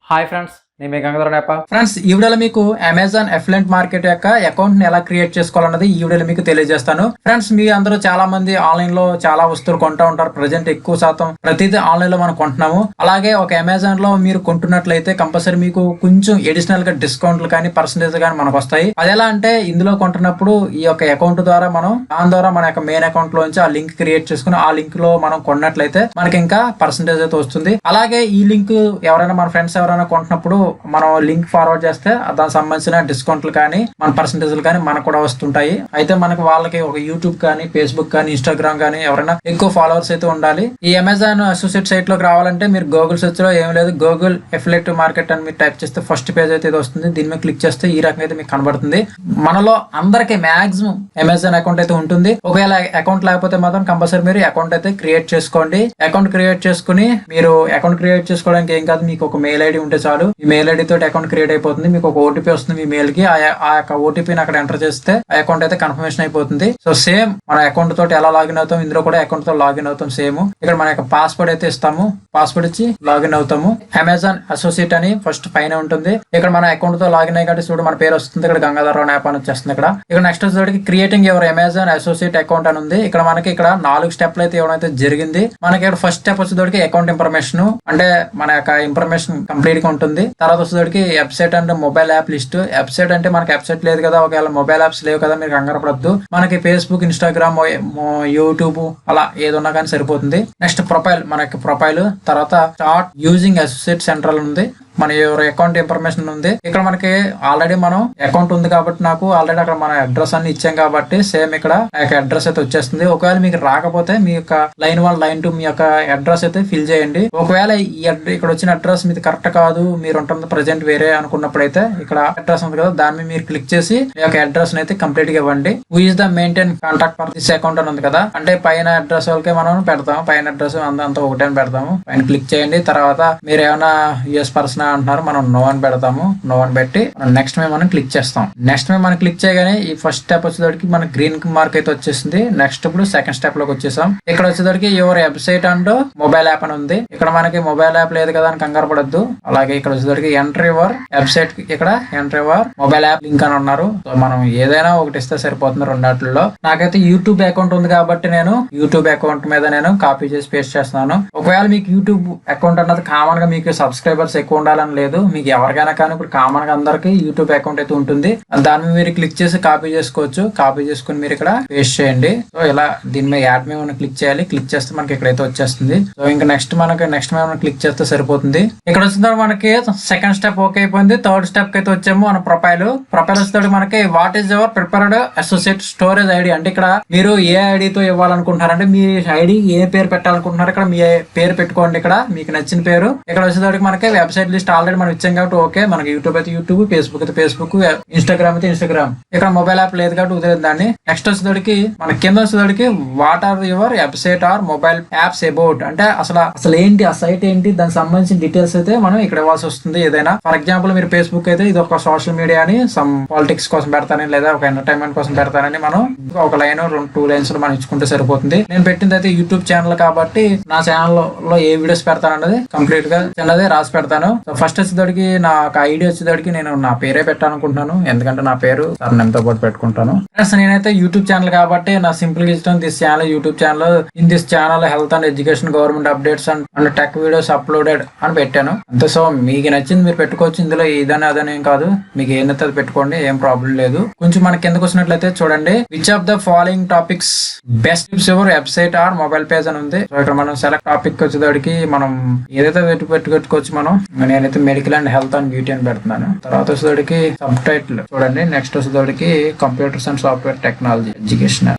Hi friends, నేను మీ Gangadhara. Friends, ఈ వీడియోలో మీకు అమెజాన్ ఎఫ్లెంట్ మార్కెట్ యొక్క అకౌంట్ ని ఎలా క్రియేట్ చేసుకోవాలన్నది ఈ వీడియోలో మీకు తెలియజేస్తాను. ఫ్రెండ్స్, మీ అందరూ చాలా మంది ఆన్లైన్ లో చాలా వస్తువులు కొంటూ ఉంటారు. ప్రజెంట్ ఎక్కువ శాతం ప్రతిదీ ఆన్లైన్ లో మనం కొంటున్నాము. అలాగే ఒక అమెజాన్ లో మీరు కొంటున్నట్లయితే కంపల్సరీ మీకు కొంచెం ఎడిషనల్ గా డిస్కౌంట్లు కానీ పర్సెంటేజ్ కానీ మనకు వస్తాయి. అది ఎలా అంటే ఇందులో కొంటున్నప్పుడు ఈ యొక్క అకౌంట్ ద్వారా దాని ద్వారా మన యొక్క మెయిన్ అకౌంట్ లోంచి ఆ లింక్ క్రియేట్ చేసుకుని ఆ లింక్ లో మనం కొన్నట్లయితే మనకి ఇంకా పర్సెంటేజ్ అయితే వస్తుంది. అలాగే ఈ లింక్ ఎవరైనా మన ఫ్రెండ్స్ ఎవరైనా కొంటున్నప్పుడు మనం లింక్ ఫార్వర్డ్ చేస్తే దానికి సంబంధించిన డిస్కౌంట్లు కానీ మన పర్సెంటేజ్లు కానీ మనకు కూడా వస్తుంటాయి. అయితే మనకి వాళ్ళకి ఒక యూట్యూబ్ కానీ ఫేస్బుక్ కానీ ఇన్స్టాగ్రామ్ కానీ ఎవరైనా ఎక్కువ ఫాలోవర్స్ అయితే ఉండాలి. ఈ అమెజాన్ అసోసియేట్ సైట్ లోకి రావాలంటే మీరు గూగుల్ సెర్చ్ లో ఏం లేదు, గూగుల్ ఎఫిలియేట్ మార్కెట్ అని మీరు టైప్ చేస్తే ఫస్ట్ పేజ్ అయితే ఇది వస్తుంది. దీని మీద క్లిక్ చేస్తే ఈ రకంగా అయితే మీకు కనబడుతుంది. మనలో అందరికి మాక్సిమం అమెజాన్ అకౌంట్ అయితే ఉంటుంది. ఒకవేళ అకౌంట్ లేకపోతే మాత్రం కంపల్సరీ మీరు అకౌంట్ అయితే క్రియేట్ చేసుకోండి. అకౌంట్ క్రియేట్ చేసుకుని మీరు అకౌంట్ క్రియేట్ చేసుకోవడానికి ఏం కాదు, మీకు ఒక మెయిల్ ఐడి ఉంటే చాలు. ఈ మెయిల్ ఐడి తోటి అకౌంట్ క్రియేట్ అయిపోతుంది. మీకు ఒక ఓటీపీ వస్తుంది మీ మెయిల్ కి. ఆ యొక్క ఓటీపీని అక్కడ ఎంటర్ చేస్తే ఆ అకౌంట్ అయితే కన్ఫర్మేషన్ అయిపోతుంది. సో సేమ్ మన అకౌంట్ తోటి ఎలా లాగిన్ అవుతాం, ఇందులో కూడా అకౌంట్ తో లాగిన్ అవుతాం. సేమ్ ఇక్కడ మన యొక్క పాస్వర్డ్ అయితే ఇస్తాము, పాస్వర్డ్ ఇచ్చి లాగిన్ అవుతాము. అమెజాన్ అసోసియేట్ అని ఫస్ట్ పైన ఉంటుంది. ఇక్కడ మన అకౌంట్ తో లాగిన్ అయ్యి కాబట్టి చూడు మన పేరు వస్తుంది. ఇక్కడ గంగాధర యాప్ అని వచ్చేస్తుంది. ఇక్కడ నెక్స్ట్ వచ్చేటికి creating your Amazon associate account అని ఉంది. ఇక్కడ మనకి ఇక్కడ 4 స్టెప్లు అయితే ఇవ్వడం అయితే జరిగింది. మనకి ఇక్కడ ఫస్ట్ స్టెప్ వచ్చేటికి అకౌంట్ ఇన్ఫర్మేషన్, అంటే మన యొక్క ఇన్ఫర్మేషన్ కంప్లీట్ గా ఉంటుంది. తర్వాత వచ్చేటికి website and mobile app list. Website అంటే మనకి వెబ్సైట్ లేదు కదా, ఒకవేళ మొబైల్ యాప్స్ లేవు కదా, మీరు కంగారు పడద్దు. మనకి ఫేస్బుక్, ఇన్స్టాగ్రామ్, యూట్యూబ్ అలా ఏదున్నా కానీ సరిపోతుంది. నెక్స్ట్ ప్రొఫైల్, మనకి ప్రొఫైల్. తర్వాత స్టార్ట్ యూజింగ్ అసోసియేట్ సెంట్రల్ ఉంది. మన ఎవరి అకౌంట్ ఇన్ఫర్మేషన్ ఉంది. ఇక్కడ మనకి ఆల్రెడీ మనం అకౌంట్ ఉంది కాబట్టి నాకు ఆల్రెడీ అక్కడ మన అడ్రస్ అన్ని ఇచ్చాం కాబట్టి సేమ్ ఇక్కడ అడ్రస్ అయితే వచ్చేస్తుంది. ఒకవేళ మీకు రాకపోతే మీ యొక్క లైన్ 1 లైన్ 2 మీ యొక్క అడ్రస్ అయితే ఫిల్ చేయండి. ఒకవేళ ఇక్కడ వచ్చిన అడ్రస్ మీది కరెక్ట్ కాదు, మీరు ఉంటుంది ప్రజెంట్ వేరే అనుకున్నప్పుడైతే ఇక్కడ అడ్రస్ ఉంది కదా, దాని మీద మీరు క్లిక్ చేసి మీ యొక్క అడ్రస్ అయితే కంప్లీట్ గా ఇవ్వండి. Who is the maintain contact for this account అని ఉంది కదా, అంటే పైన అడ్రస్ వాళ్ళకే మనం పెడతాం. పైన అడ్రస్ అంతా ఒకటే అని పెడతాము. పైన క్లిక్ చేయండి. తర్వాత మీరు ఏమైనా యూఎస్ పర్సన్ అంటున్నారు, మనం నో అని పెడతాము. నో అని పెట్టి నెక్స్ట్ మీద మనం క్లిక్ చేస్తాం. నెక్స్ట్ మీద మనం క్లిక్ చేయగానే ఈ ఫస్ట్ స్టెప్ వచ్చేసరికి మనకి గ్రీన్ మార్క్ అయితే వచ్చేసింది. నెక్స్ట్ ఇప్పుడు సెకండ్ స్టెప్ లోకి వచ్చేసాం. ఇక్కడ వచ్చేసరికి your website and mobile app అని ఉంది. ఇక్కడ మనకి మొబైల్ యాప్ లేదు కదా అని కంగారు పడద్దు. అలాగే ఇక్కడ వచ్చేసరికి ఎంటర్ యువర్ వెబ్సైట్, ఇక్కడ enter your mobile app link అని ఉన్నారు. సో మనం ఏదైనా ఒకటి ఇస్తే సరిపోతుంది రెండాటిలో. నాకైతే యూట్యూబ్ అకౌంట్ ఉంది కాబట్టి నేను యూట్యూబ్ అకౌంట్ మీద నేను కాపీ చేసి పేస్ట్ చేస్తున్నాను. ఒకవేళ మీకు యూట్యూబ్ అకౌంట్ అన్నది కామన్ గా మీకు సబ్స్క్రైబర్స్ ఎక్కువ ఉండాలని లేదు, మీకు ఎవరికైనా కానీ ఇప్పుడు కామన్ గా అందరికి యూట్యూబ్ అకౌంట్ అయితే ఉంటుంది. దాని మీద మీరు క్లిక్ చేసి కాపీ చేసుకోవచ్చు. కాపీ చేసుకుని మీరు ఇక్కడ పేస్ట్ చేయండి. సో ఇలా దీని మీద యాడ్ మీద మనం క్లిక్ చేయాలి. క్లిక్ చేస్తే మనకి ఇక్కడైతే వచ్చేస్తుంది. సో ఇంకా నెక్స్ట్ మీద క్లిక్ చేస్తే సరిపోతుంది. ఇక్కడ వచ్చిన మనకి సెకండ్ స్టెప్ ఓకే అయిపోయింది. థర్డ్ స్టెప్ అయితే వచ్చాము. మన ప్రొఫైల్ వచ్చేటప్పుడు మనకి what is your preferred associate storage ID, అంటే ఇక్కడ మీరు ఏ ఐడితో ఇవ్వాలనుకుంటున్నారంటే మీ ఐడి ఏ పేరు పెట్టాలనుకుంటున్నారు ఇక్కడ మీ పేరు పెట్టుకోండి. ఇక్కడ మీకు నచ్చిన పేరు. ఇక్కడ వచ్చేటప్పుడు మనకి వెబ్సైట్ లిస్ట్ ఆల్రెడీ మనం ఇచ్చాం కాబట్టి ఓకే. మనకి యూట్యూబ్ అయితే యూట్యూబ్, ఫేస్బుక్ అయితే ఫేస్బుక్, ఇన్స్టాగ్రామ్ అయితే ఇన్స్టాగ్రామ్. ఇక్కడ మొబైల్ యాప్ లేదు కాబట్టి వదిలేదు దాన్ని. నెక్స్ట్ వచ్చేటప్పటికి మన కింద వచ్చేటప్పటికి what are your website or mobile apps about, అంటే అసలు ఏంటి ఆ సైట్ ఏంటి, దానికి సంబంధించిన డీటెయిల్స్ అయితే మనం ఇక్కడ ఇవ్వాల్సి వస్తుంది. ఏదైనా ఫర్ ఎగ్జాంపుల్ మీరు ఫేస్బుక్ అయితే ఇది ఒక సోషల్ మీడియా అని సమ్ పాలిటిక్స్ కోసం పెడతానని లేదా ఒక ఎంటర్టైన్మెంట్ కోసం పెడతానని మనం ఒక లైన్ 2 లైన్స్ మనం ఇచ్చుకుంటే సరిపోతుంది. నేను పెట్టింది అయితే యూట్యూబ్ ఛానల్ కాబట్టి నా ఛానల్ లో ఏ వీడియోస్ పెడతానన్నది కంప్లీట్ గా చిన్నదే రాసి పెడతాను. ఫస్ట్ వచ్చేటప్పటికి నా ఐడి వచ్చేటప్పటికి నేను నా పేరే పెట్టాలనుకుంటున్నాను, ఎందుకంటే నా పేరు సర్నేమ్తో పాటు పెట్టుకుంటాను. నేనైతే యూట్యూబ్ ఛానల్ కాబట్టి నా సింపుల్ గా ఇష్టం this channel YouTube channel. In this channel health and education, government updates and tech videos uploaded అని పెట్టాను అంతే. సో మీకు నచ్చింది మీరు పెట్టుకోవచ్చు. ఇందులో ఇదని అదని ఏం కాదు, మీకు ఏదైతే అది పెట్టుకోండి, ఏం ప్రాబ్లం లేదు. కొంచెం మన కిందకు వచ్చినట్లయితే చూడండి, which of the following topics best tips your website or mobile page అని ఉంది. సో ఇక్కడ మనం సెలెక్ట్ టాపిక్ వచ్చేదానికి మనం ఏదైతే పెట్టుకోవచ్చు. నేనైతే medical and health and beauty అని పెడుతున్నాను. తర్వాత వచ్చేదానికి సబ్ టైటిల్ చూడండి. నెక్స్ట్ వచ్చేదానికి computers and software technology education.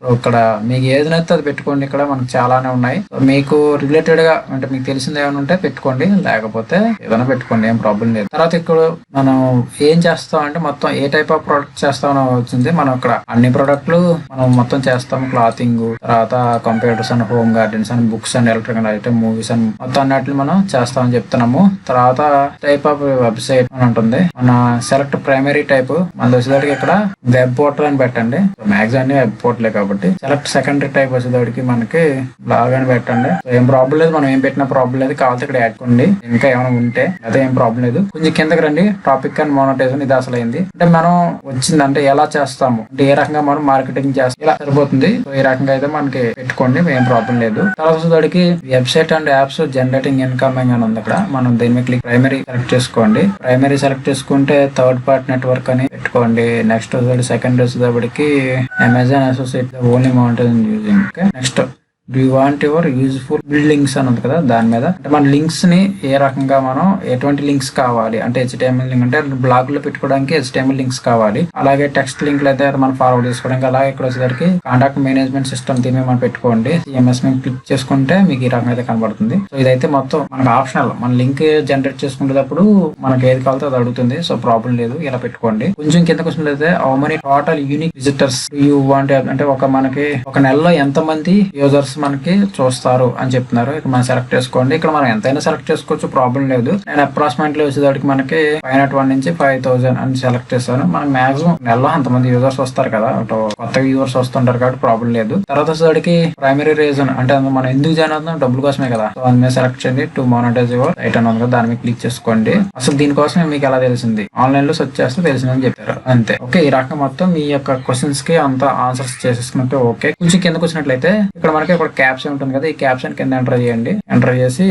మీకు ఏదైతే అది పెట్టుకోండి. ఇక్కడ మనకు చాలానే ఉన్నాయి. మీకు రిలేటెడ్ గా అంటే మీకు తెలిసింది ఏమైనా ఉంటే పెట్టుకోండి, లేకపోతే ఏదైనా పెట్టుకోండి, ఏం ప్రాబ్లం లేదు. తర్వాత ఇక్కడ మనం ఏం చేస్తాం అంటే మొత్తం ఏ టైప్ ఆఫ్ ప్రొడక్ట్ చేస్తామని వచ్చింది. మనం ఇక్కడ అన్ని ప్రొడక్ట్లు మనం మొత్తం చేస్తాం. క్లాతింగ్, తర్వాత computers and home gardens and books and electrical item, movies and మొత్తం అన్నిటిని మనం చేస్తామని చెప్తున్నాము. తర్వాత టైప్ ఆఫ్ వెబ్సైట్ అని ఉంటుంది. మన సెలెక్ట్ ప్రైమరీ టైప్ మన వచ్చేదానికి ఇక్కడ వెబ్ పోర్టల్ అని పెట్టండి. మ్యాక్సిమం అన్ని వెబ్ పోర్టలే కాబట్టి సెలెక్ట్ సెకండరీ టైప్ వచ్చేదానికి మనకి బ్లాగ్ అని పెట్టండి. ఏం ప్రాబ్లం లేదు, మనం ఏం పెట్టినా ప్రాబ్లం లేదు. కావాలంటే ఇక్కడ యాడ్ కొండి, ఇంకా ఏమైనా ఉంటే అదే ఏం ప్రాబ్లం లేదు. కొంచెం కిందకి రండి. టాపిక్ అండ్ మోనటైజేషన్ ఇది అసలు అయింది. అంటే మనం వచ్చిందంటే ఎలా చేస్తాము అంటే ఏ రకంగా మనం మార్కెటింగ్ చేస్తాం ఇలా సరిపోతుంది. సో ఈ రకంగా అయితే మనకి పెట్టుకోండి, ఏం ప్రాబ్లం లేదు. తర్వాత వచ్చేదానికి website and apps generating incoming అని ఉంది. ఇక్కడ మనం దీని మీద క్లిక్ ప్రైమరీ సెలెక్ట్ చేసుకోండి. ప్రైమరీ సెలెక్ట్ చేసుకుంటే థర్డ్ పార్టీ నెట్వర్క్ అని పెట్టుకోండి. నెక్స్ట్ సెకండ్ వచ్చేటప్పటికి Amazon associate only monetization using. Next do you want your useful buildings అని ఉంది కదా, దాని మీద అంటే మన లింక్స్ ని ఏ రకంగా మనం ఎటువంటి లింక్స్ కావాలి అంటే HTML లింక్ అంటే బ్లాగ్ లో పెట్టుకోవడానికి HTML లింక్స్ కావాలి. అలాగే టెక్స్ట్ లింక్లు అయితే మనం ఫార్వర్డ్ చేసుకోవడానికి. అలాగే ఇక్కడ వచ్చేసరికి కాంటాక్ట్ మేనేజ్మెంట్ సిస్టమ్ దీని మీద మనం పెట్టుకోండి. CMS మీద క్లిక్ చేసుకుంటే మీకు ఈ రకంగా అయితే కనబడుతుంది. సో ఇదైతే మొత్తం మనకు ఆప్షనల్. మన లింక్ జనరేట్ చేసుకునేటప్పుడు మనకి ఏది కావాలో అది అడుగుతుంది. సో ప్రాబ్లం లేదు, ఇలా పెట్టుకోండి. కొంచెం కింద క్వశ్చన్ అయితే how many total unique visitors you want అంటే మనకి ఒక నెలలో ఎంత మంది యూజర్స్ మనకి చూస్తారు అని చెప్తున్నారు. ఇక్కడ మనం సెలెక్ట్ చేసుకోండి. ఇక్కడ మనం ఎంతైనా సెలెక్ట్ చేసుకోవచ్చు, ప్రాబ్లం లేదు. నేను అప్రాక్సిమేట్లీ వచ్చేదానికి మనకి 501 నుంచి 5000 అని సెలెక్ట్ చేస్తాను. మనకి మాక్సిమం నెలలో అంతమంది యూజర్స్ వస్తారు కదా, కొత్త యూజర్స్ వస్తుంటారు కాబట్టి ప్రాబ్లం లేదు. తర్వాత వచ్చేదానికి ప్రైమరీ రీజన్ అంటే మనం ఎందుకు జాయిన్ అవుతున్నాం, డబ్బుల కోసమే కదా. సో దాని మీద సెలెక్ట్ చేయండి. టు మానిటైజ్ యువర్ సైట్ అని ఉంది కదా, దాని మీద క్లిక్ చేసుకోండి. అసలు దీనికోసమే మీకు ఎలా తెలిసింది, ఆన్లైన్ లో సెర్చ్ చేస్తే తెలిసిందని చెప్పారు అంతే. ఓకే, ఈ రకంగా మొత్తం మీ యొక్క క్వశ్చన్స్ కి అంత ఆన్సర్స్ చేసేసుకుంటే ఓకే. కొంచెం కిందకు వచ్చినట్లయితే ఇక్కడ మనకి ఒక క్యాప్షన్ ఉంటుంది కదా, ఈ క్యాప్షన్ కింద ఎంటర్ చేయండి. ఎంటర్ చేసి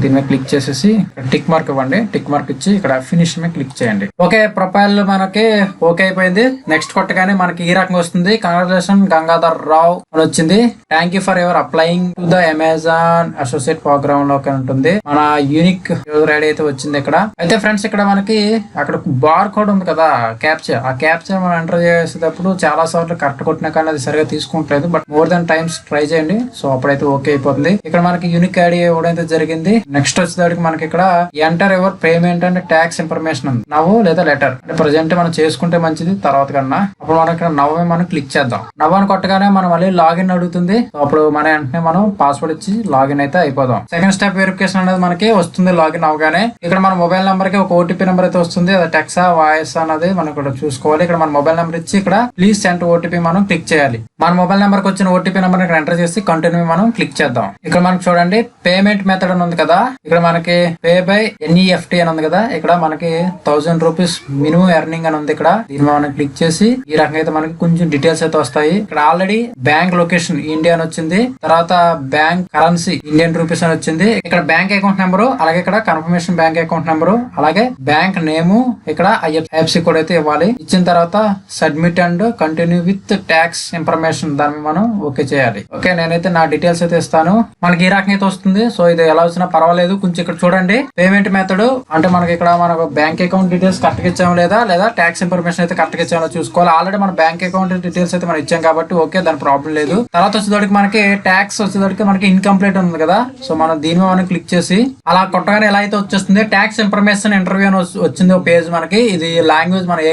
దీని మీద క్లిక్ చేసేసి టిక్ మార్క్ ఇవ్వండి. టిక్ మార్క్ ఇచ్చి ఇక్కడ ఫినిష్ మీద క్లిక్ చేయండి. ఓకే, ప్రొఫైల్ మనకి ఓకే అయిపోయింది. నెక్స్ట్ కొట్టగానే మనకి ఈ రకంగా వస్తుంది. కంగ్రాచులేషన్ గంగాధర్ రావు అని వచ్చింది. Thank you for your applying to the Amazon associate program లో ఉంటుంది. మన యూనిక్ యూజర్ ఐడి అయితే వచ్చింది ఇక్కడ. అయితే ఫ్రెండ్స్ ఇక్కడ మనకి అక్కడ బార్ కోడ్ ఉంది కదా, క్యాప్చర్. ఆ క్యాప్చర్ మనం ఎంటర్ చేసేటప్పుడు చాలా సార్లు కరెక్ట్ కొట్టినా కానీ అది సరిగా తీసుకుంటలేదు. But more than times try చేయండి. సో అప్పుడైతే ఓకే అయిపోతుంది. ఇక్కడ మనకి యూనిక్ ఐడి ఇవ్వడం అయితే జరిగింది. నెక్స్ట్ వచ్చేదానికి మనకి ఇక్కడ enter ever payment and tax information ఉంది. నవ్వు లేదా లెటర్ అంటే ప్రజెంట్ మనం చేసుకుంటే మంచిది తర్వాత కన్నా. అప్పుడు మనం ఇక్కడ నవ్వే మనం క్లిక్ చేద్దాం. నవ్వు అని కొట్టగానే మనం మళ్ళీ లాగిన్ అడుగుతుంది. అప్పుడు మన వెంటనే మనం పాస్వర్డ్ ఇచ్చి లాగిన్ అయితే అయిపోదాం. సెకండ్ స్టెప్ వెరిఫికేషన్ అనేది మనకి వస్తుంది. లాగిన్ అవగానే ఇక్కడ మన మొబైల్ నెంబర్ కి ఒక OTP నెంబర్ అయితే వస్తుంది. అది టెక్సా వాయిస్ అనేది మనం ఇక్కడ చూసుకోవాలి. ఇక్కడ మన మొబైల్ నెంబర్ ఇచ్చి ఇక్కడ ప్లీజ్ సెండ్ OTP మనం క్లిక్ చేయాలి. మన మొబైల్ నెంబర్ కి వచ్చిన OTP నెంబర్ ఇక్కడ ఎంటర్ చేసి కంటిన్యూ మనం క్లిక్ చేద్దాం. ఇక్కడ మనకి చూడండి పేమెంట్ మెథడ్ అని ఉంది కదా, ఇక్కడ మనకి పే బై NEFT అని ఉంది కదా. ఇక్కడ మనకి 1000 రూపీస్ మినిమం ఎర్నింగ్ అని ఉంది. ఇక్కడ దీని మనం క్లిక్ చేసి ఈ రకంగా అయితే మనకి కొంచెం డీటెయిల్స్ అయితే వస్తాయి. ఇక్కడ ఆల్రెడీ బ్యాంక్ లొకేషన్ ఇండియా అని వచ్చింది. తర్వాత బ్యాంక్ కరెన్సీ ఇండియన్ రూపీస్ అని వచ్చింది. ఇక్కడ బ్యాంక్ అకౌంట్ నెంబరు, అలాగే ఇక్కడ కన్ఫర్మేషన్ బ్యాంక్ అకౌంట్ నెంబరు, అలాగే బ్యాంక్ నేము, ఇక్కడ IFSC కోడ్ అయితే ఇవ్వాలి. ఇచ్చిన తర్వాత submit and continue with tax information దాన్ని మనం ఓకే చేయాలి. ఓకే, నేనైతే నా డీటెయిల్స్ అయితే ఇస్తాను. మనకి ఈ రకంగా అయితే వస్తుంది. సో ఇది ఎలా వచ్చినా పర్వాలేదు. కొంచెం ఇక్కడ చూడండి పేమెంట్ మెథడ్ అంటే మనకి ఇక్కడ మనకు బ్యాంక్ అకౌంట్ డీటెయిల్స్ కరెక్ట్ గా ఇచ్చాము లేదా ట్యాక్స్ ఇన్ఫర్మేషన్ అయితే కరెక్ట్ గా ఇచ్చామో చూసుకోవాలి. ఆల్రెడీ మన బ్యాంక్ అకౌంట్ డీటెయిల్స్ అయితే మనం ఇచ్చాం కాబట్టి ఓకే, దాని ప్రాబ్లం లేదు. తర్వాత వచ్చేదానికి మనకి ట్యాక్స్ వచ్చేదానికి మనకి ఇన్కంప్లీట్ ఉంది కదా. సో మనం దీని మీద మనం క్లిక్ చేసి అలా కొట్టగానే ఎలా అయితే వచ్చేస్తుంది ట్యాక్స్ ఇన్ఫర్మేషన్ ఇంటర్వ్యూ అని వచ్చింది ఒక పేజ్ మనకి. ఇది లాంగ్వేజ్ మనం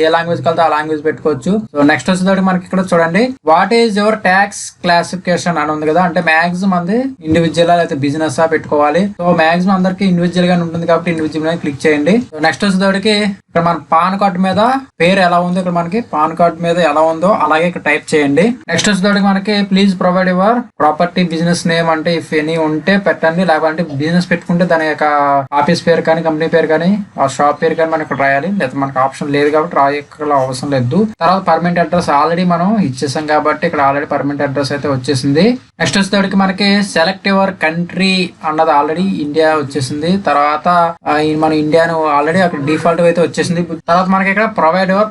ఏ లాంగ్వేజ్ కలితే ఆ లాంగ్వేజ్ పెట్టుకోవచ్చు. సో నెక్స్ట్ వచ్చేదానికి మనకి ఇక్కడ చూడండి what is your tax classification అని ఉంది కదా. అంటే మాక్సిమం మంది ఇండివిజువల్ అయితే బిజినెస్ పెట్టుకోవాలి. సో మాక్సిమం అందరికి ఇండివిజువల్ గానే ఉంటుంది కాబట్టి ఇండివిజువల్ మీద క్లిక్ చేయండి. నెక్స్ట్ వచ్చేదానికి ఇక్కడ మన పాన్ కార్డు మీద పేరు ఎలా ఉందో ఇక్కడ మనకి పాన్ కార్డు మీద ఎలా ఉందో అలాగే ఇక్కడ టైప్ చేయండి. నెక్స్ట్ వచ్చేదానికి మనకి please provide your property business name అంటే ఇఫ్ ఎనీ ఉంటే పెట్టండి. లేకపోతే బిజినెస్ పెట్టుకుంటే దాని యొక్క ఆఫీస్ పేరు కానీ కంపెనీ పేరు కానీ ఆ షాప్ పేరు కానీ మనం ఇక్కడ రాయాలి. లేదా మనకు ఆప్షన్ లేదు కాబట్టి రాయక్కల అవసరం లేదు. తర్వాత పర్మనెంట్ అడ్రస్ ఆల్రెడీ మనం ఇచ్చేసాం కాబట్టి ఇక్కడ ఆల్రెడీ పర్మనెంట్ అడ్రస్ అయితే వచ్చేసింది. నెక్స్ట్ వచ్చేదానికి మనకి సెలెక్ట్ యువర్ కంట్రీ అన్నది ఆల్రెడీ ఇండియా వచ్చేసింది. తర్వాత మన ఇండియాను ఆల్రెడీ అక్కడ డిఫాల్ట్ అయితే వచ్చేసింది. తర్వాత మనకి ఇక్కడ provide your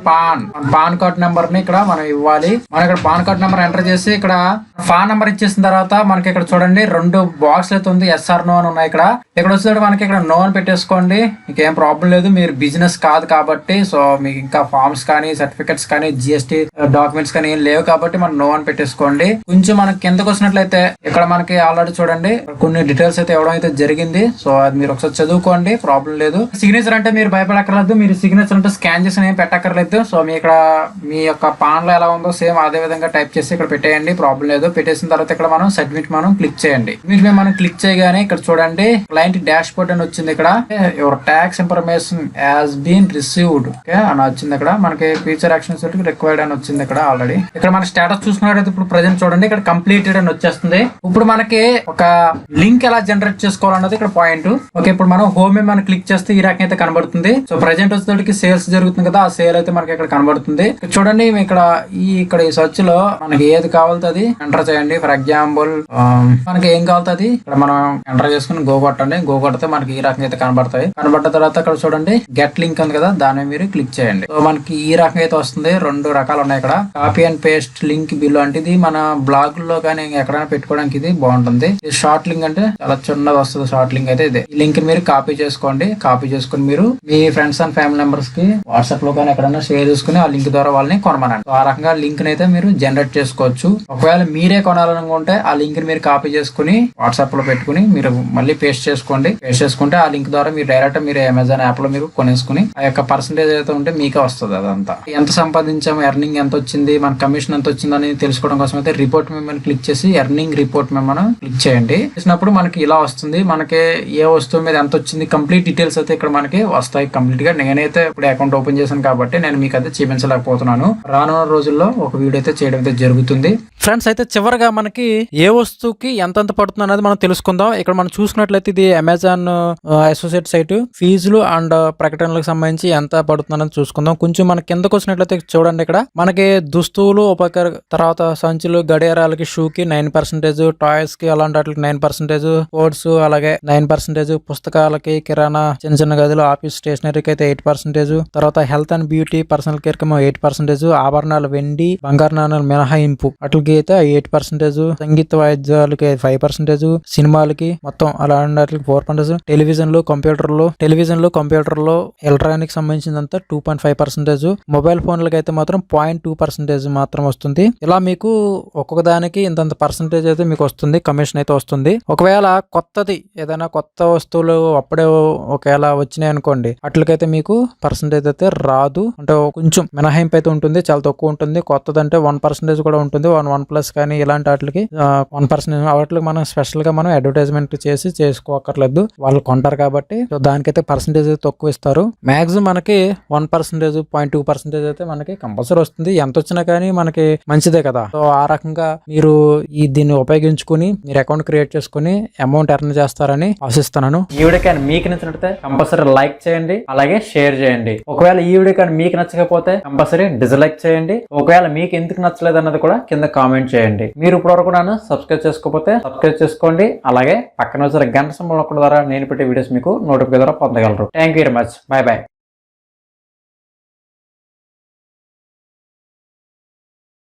pan card number ని ఇక్కడ మనం ఇవ్వాలి. మనం ఇక్కడ పాన్ కార్డ్ నెంబర్ ఎంటర్ చేసి ఇక్కడ పాన్ నెంబర్ ఇచ్చేసిన తర్వాత మనకి ఇక్కడ చూడండి 2 బాక్స్ అయితే ఉంది. SR నో అని ఉన్నాయి. ఇక్కడ వచ్చేసరికి మనకి ఇక్కడ నో అని పెట్టేసుకోండి. మీకు ఏం ప్రాబ్లం లేదు, మీరు బిజినెస్ కాదు కాబట్టి. సో మీకు ఇంకా ఫార్మ్స్ కానీ సర్టిఫికెట్స్ కానీ GST డాక్యుమెంట్స్ కానీ ఏం లేవు కాబట్టి మనం నో అని పెట్టేసుకోండి. కొంచెం మనకి కిందకు వచ్చినట్లయితే చూసుకున్నట్లయితే ఇక్కడ మనకి ఆల్రెడీ చూడండి కొన్ని డీటెయిల్స్ అయితే ఇవ్వడం అయితే జరిగింది. సో అది మీరు ఒకసారి చదువుకోండి, ప్రాబ్లం లేదు. సిగ్నేచర్ అంటే మీరు భయపడక్కర్లేదు, మీరు సిగ్నేచర్ అంటే స్కాన్ చేసి ఏం పెట్టక్కర్లేదు. సో మీ ఇక్కడ మీ యొక్క పాన్ లో ఎలా ఉందో సేమ్ అదే విధంగా టైప్ చేసి ఇక్కడ పెట్టేయండి, ప్రాబ్లం లేదు. పెట్టేసిన తర్వాత ఇక్కడ మనం సబ్మిట్ మనం క్లిక్ చేయండి. మనం క్లిక్ చేయగానే ఇక్కడ చూడండి క్లయింట్ డాష్ బోర్డ్ అని వచ్చింది. ఇక్కడ your tax information has been received అని వచ్చింది. ఇక్కడ మనకి ఫ్యూచర్ యాక్షన్స్ రిక్వైర్డ్ అని వచ్చింది. ఇక్కడ ఆల్రెడీ ఇక్కడ మన స్టేటస్ చూసుకున్నట్లయితే ఇప్పుడు ప్రజెంట్ చూడండి ఇక్కడ కంప్లీటెడ్ అని వచ్చేస్తుంది. ఇప్పుడు మనకి ఒక లింక్ ఎలా జనరేట్ చేసుకోవాలన్నది ఇక్కడ పాయింట్. ఓకే, ఇప్పుడు మనం హోమ్ మనం క్లిక్ చేస్తే ఈ రకం అయితే కనబడుతుంది. సో ప్రజెంట్ వచ్చేటికి సేల్స్ జరుగుతుంది కదా, ఆ సేల్ అయితే మనకి ఇక్కడ కనబడుతుంది. చూడండి ఇక్కడ ఈ సర్చ్ లో మనకి ఏది కావాలో అది ఎంటర్ చేయండి. ఫర్ ఎగ్జాంపుల్ మనకి ఏం కావాలో అది ఇక్కడ మనం ఎంటర్ చేసుకుని గో కొట్టండి. గో కొడితే మనకి ఈ రకంగా అయితే కనబడతాయి. కనబడ్డ తర్వాత ఇక్కడ చూడండి గెట్ లింక్ ఉంది కదా, దాన్ని మీరు క్లిక్ చేయండి. సో మనకి ఈ రకంగా అయితే వస్తుంది. 2 రకాలు ఉన్నాయి ఇక్కడ. Copy and paste link bill అంటే ఇది మన బ్లాగ్ లో కానీ ఎక్కడైనా పెట్టుకోవడానికి ఇది బాగుంటుంది. షార్ట్ లింక్ అంటే చాలా చిన్నది వస్తుంది. షార్ట్ లింక్ అయితే ఇదే. ఈ లింక్ మీరు కాపీ చేసుకోండి. కాపీ చేసుకుని మీరు మీ ఫ్రెండ్స్ అండ్ ఫ్యామిలీ మెంబర్స్ కి వాట్సాప్ లో కానీ ఎక్కడైనా షేర్ చేసుకుని ఆ లింక్ ద్వారా వాళ్ళని కొనమనండి. ఆ రకంగా లింక్ అయితే మీరు జనరేట్ చేసుకోవచ్చు. ఒకవేళ మీరే కొనాలనుకుంటే ఆ లింక్ ని మీరు కాపీ చేసుకుని వాట్సాప్ లో పెట్టుకుని మీరు మళ్ళీ పేస్ట్ చేసుకోండి. పేస్ట్ చేసుకుంటే ఆ లింక్ ద్వారా మీరు డైరెక్ట్ మీరు అమెజాన్ యాప్ లో మీరు కొనేసుకుని ఆ యొక్క పర్సెంటేజ్ అయితే ఉంటే మీకే వస్తుంది. అదంతా ఎంత సంపాదించాము, ఎర్నింగ్ ఎంత వచ్చింది, మన కమిషన్ ఎంత వచ్చింది అని తెలుసుకోవడం కోసం అయితే రిపోర్ట్ మెంబర్ క్లిక్ చేసి ఎర్నింగ్ రిపోర్ట్ మెంబర్ క్లిక్ చేయండి. చేసినప్పుడు మనకి ఇలా వస్తుంది. మనకి ఏ వస్తువు మీద ఎంత వచ్చింది కంప్లీట్ డీటెయిల్స్ అయితే ఇక్కడ మనకి వస్తాయి కంప్లీట్ గా. నేనైతే ఇప్పుడు అకౌంట్ ఓపెన్ చేశాను కాబట్టి నేను మీకు అయితే చూపించలేకపోతున్నాను. రానున్న రోజుల్లో ఒక వీడియో అయితే చేయడం అయితే జరుగుతుంది. ఫ్రెండ్స్ అయితే చివరిగా మనకి ఏ వస్తువుకి ఎంత పడుతుంది అనేది మనం తెలుసుకుందాం. ఇక్కడ మనం చూసుకున్నట్లయితే ఇది అమెజాన్ అసోసియేట్ సైట్ ఫీజులు అండ్ ప్రకటనలకు సంబంధించి ఎంత పడుతుంది అనేది చూసుకుందాం. కొంచెం మన కిందకు వచ్చినట్లయితే చూడండి ఇక్కడ మనకి దుస్తువులు తర్వాత సంచులు గడియారాలకి షూకి 9%, టాయ్స్ కి అలాంటి వాటికి 9%, స్పోర్ట్స్ అలాగే 9%, పుస్తకాలకి కిరాణా చిన్న గదులు ఆఫీస్ స్టేషనరీకి అయితే 8%, తర్వాత health and beauty personal care కి 8%, ఆభరణాలు వెండి బంగారు నాణాలు మినహాయింపు వాటికి అయితే 8%, సంగీత వాయిద్యాలకి 5%, సినిమాలకి మొత్తం అలాంటి 4%, టెలివిజన్ లో కంప్యూటర్లో ఎలక్ట్రానిక్ సంబంధించినంత 2.5%, మొబైల్ ఫోన్లకి అయితే మాత్రం 0.2% మాత్రం వస్తుంది. ఇలా మీకు ఒక్కొక్క దానికి ఇంత పర్సెంటేజ్ అయితే మీకు వస్తుంది, కమిషన్ అయితే వస్తుంది. ఒకవేళ కొత్తది ఏదైనా కొత్త వస్తువులు అప్పుడే ఒకవేళ వచ్చినాయి అనుకోండి, అట్లకైతే మీకు పర్సెంటేజ్ అయితే రాదు. అంటే కొంచెం మినహాయింపు అయితే ఉంటుంది, చాలా తక్కువ ఉంటుంది. కొత్తదంటే 1% కూడా ఉంటుంది. 1+ కానీ ఇలాంటి వాటికి 1% వాటికి మనం స్పెషల్ గా మనం అడ్వర్టైజ్మెంట్ చేసి చేసుకోకర్లేదు, వాళ్ళు కొంటారు కాబట్టి. సో దానికైతే పర్సెంటేజ్ తక్కువ ఇస్తారు. మాక్సిమం మనకి 1%, 0.2% అయితే మనకి కంపల్సరీ వస్తుంది. ఎంత వచ్చినా కానీ మనకి మంచిదే కదా. సో ఆ రకంగా మీరు దీన్ని ఉపయోగించుకుని మీరు అకౌంట్ క్రియేట్ చేసుకుని అమౌంట్ ఎర్న్ చేస్తారని ఆశిస్తున్నాను. ఈ వీడియో కానీ మీకు నచ్చినట్లయితే కంపల్సరీ లైక్ చేయండి, అలాగే షేర్ చేయండి. ఒకవేళ ఈ వీడియో కానీ మీకు నచ్చకపోతే కంపల్సరీ డిస్లైక్ చేయండి. ఒకవేళ మీకు ఎందుకు నచ్చలేదు అన్నది కూడా కింద కామెంట్ చేయండి. మీరు ఇప్పటివరకు నన్ను సబ్స్క్రైబ్ చేసుకోకపోతే సబ్స్క్రైబ్ చేసుకోండి. అలాగే పక్కన వచ్చిన గంట సింబల్ నొక్కడం ద్వారా నేను పెట్టే వీడియోస్ మీకు నోటిఫికేషన్ ద్వారా పొందగలరు. Thank you very much. By by.